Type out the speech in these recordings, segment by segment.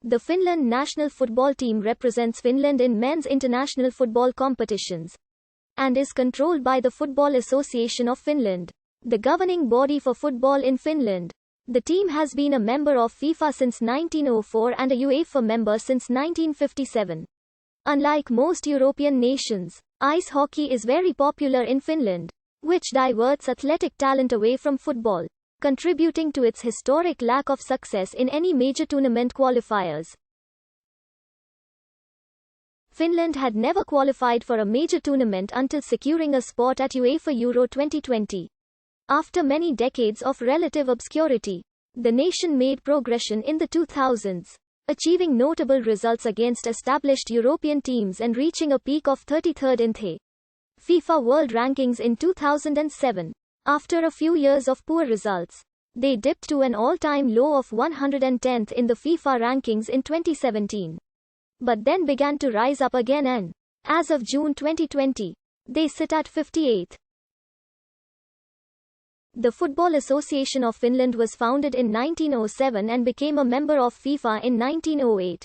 The Finland national football team represents Finland in men's international football competitions and is controlled by the Football Association of Finland, the governing body for football in Finland. The team has been a member of FIFA since 1904 and a UEFA member since 1957. Unlike most European nations, ice hockey is very popular in Finland, which diverts athletic talent away from football, contributing to its historic lack of success in any major tournament qualifiers. Finland had never qualified for a major tournament until securing a spot at UEFA Euro 2020. After many decades of relative obscurity, the nation made progression in the 2000s, achieving notable results against established European teams and reaching a peak of 33rd in the FIFA World Rankings in 2007. After a few years of poor results, they dipped to an all-time low of 110th in the FIFA rankings in 2017. But then began to rise up again and, as of June 2020, they sit at 58th. The Football Association of Finland was founded in 1907 and became a member of FIFA in 1908.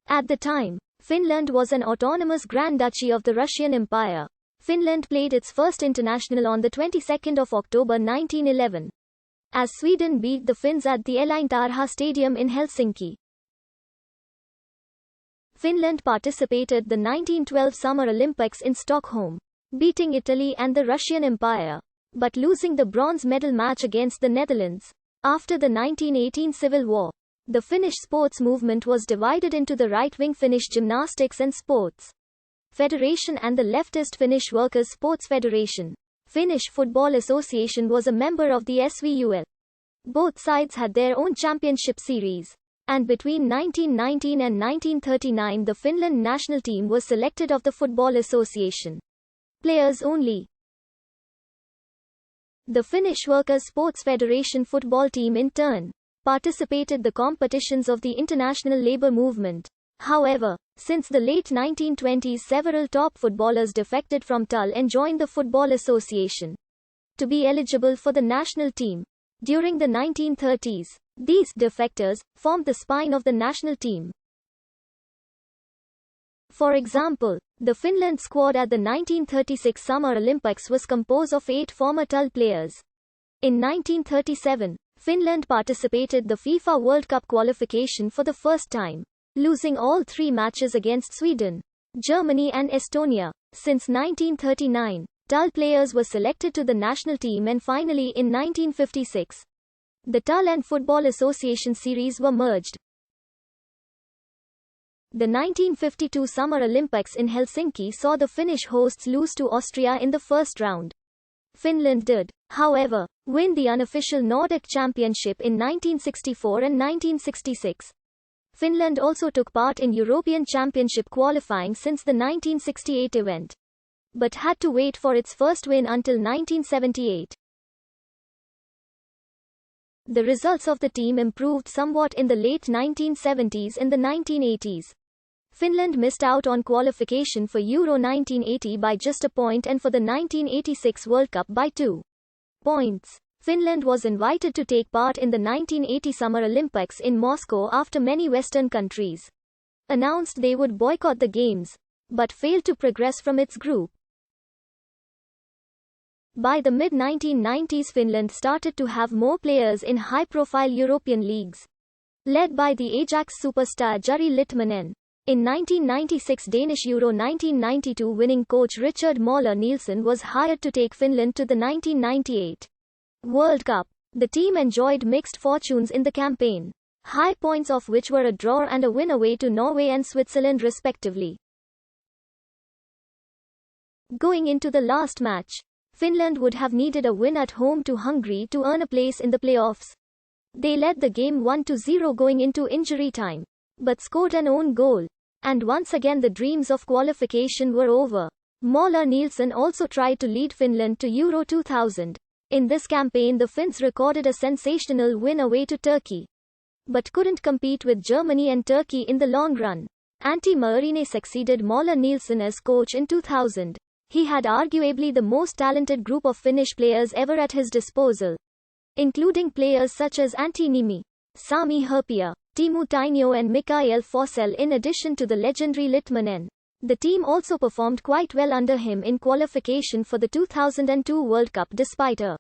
At the time, Finland was an autonomous Grand Duchy of the Russian Empire. Finland played its first international on the 22nd of October 1911, as Sweden beat the Finns at the Eläintarha Stadium in Helsinki. Finland participated the 1912 Summer Olympics in Stockholm, beating Italy and the Russian Empire, but losing the bronze medal match against the Netherlands. After the 1918 Civil War, the Finnish sports movement was divided into the right-wing Finnish Gymnastics and Sports Federation and the leftist Finnish Workers' Sports Federation. Finnish Football Association was a member of the SVUL. Both sides had their own championship series, and between 1919 and 1939 the Finland national team was selected of the Football Association. Players only. The Finnish Workers' Sports Federation football team in turn participated the competitions of the International Labour Movement. However, since the late 1920s several top footballers defected from TUL and joined the Football Association to be eligible for the national team. During the 1930s, these defectors formed the spine of the national team. For example, the Finland squad at the 1936 Summer Olympics was composed of 8 former TUL players. In 1937, Finland participated the FIFA World Cup qualification for the first time, losing all 3 matches against Sweden, Germany and Estonia. Since 1939, TUL players were selected to the national team and finally in 1956, the TUL and Football Association series were merged. The 1952 Summer Olympics in Helsinki saw the Finnish hosts lose to Austria in the first round. Finland did, however, win the unofficial Nordic Championship in 1964 and 1966. Finland also took part in European Championship qualifying since the 1968 event, but had to wait for its first win until 1978. The results of the team improved somewhat in the late 1970s and the 1980s. Finland missed out on qualification for Euro 1980 by just a point and for the 1986 World Cup by 2 points. Finland was invited to take part in the 1980 Summer Olympics in Moscow after many Western countries announced they would boycott the Games, but failed to progress from its group. By the mid-1990s Finland started to have more players in high-profile European leagues, led by the Ajax superstar Jari Litmanen. In 1996 Danish Euro 1992 winning coach Richard Møller Nielsen was hired to take Finland to the 1998 World Cup. The team enjoyed mixed fortunes in the campaign, high points of which were a draw and a win away to Norway and Switzerland respectively. Going into the last match, Finland would have needed a win at home to Hungary to earn a place in the playoffs. They led the game 1-0 going into injury time, but scored an own goal, and once again the dreams of qualification were over. Møller Nielsen also tried to lead Finland to Euro 2000. In this campaign the Finns recorded a sensational win away to Turkey, but couldn't compete with Germany and Turkey in the long run. Antti Mörinen succeeded Møller Nielsen as coach in 2000. He had arguably the most talented group of Finnish players ever at his disposal, including players such as Antti Niemi, Sami Hyrpiö, Teemu Tainio and Mikael Forsell in addition to the legendary Litmanen. The team also performed quite well under him in qualification for the 2002 World Cup despite a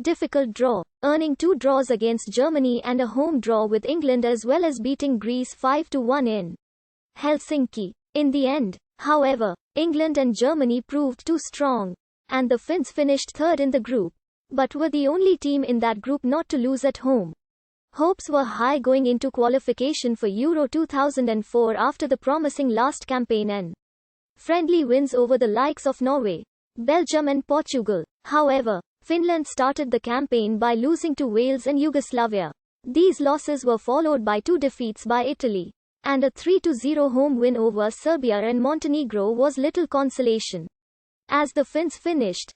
difficult draw, earning 2 draws against Germany and a home draw with England as well as beating Greece 5-1 in Helsinki. In the end, however, England and Germany proved too strong, and the Finns finished third in the group, but were the only team in that group not to lose at home. Hopes were high going into qualification for Euro 2004 after the promising last campaign and friendly wins over the likes of Norway, Belgium and Portugal. However, Finland started the campaign by losing to Wales and Yugoslavia. These losses were followed by 2 defeats by Italy, and a 3-0 home win over Serbia and Montenegro was little consolation. As the Finns finished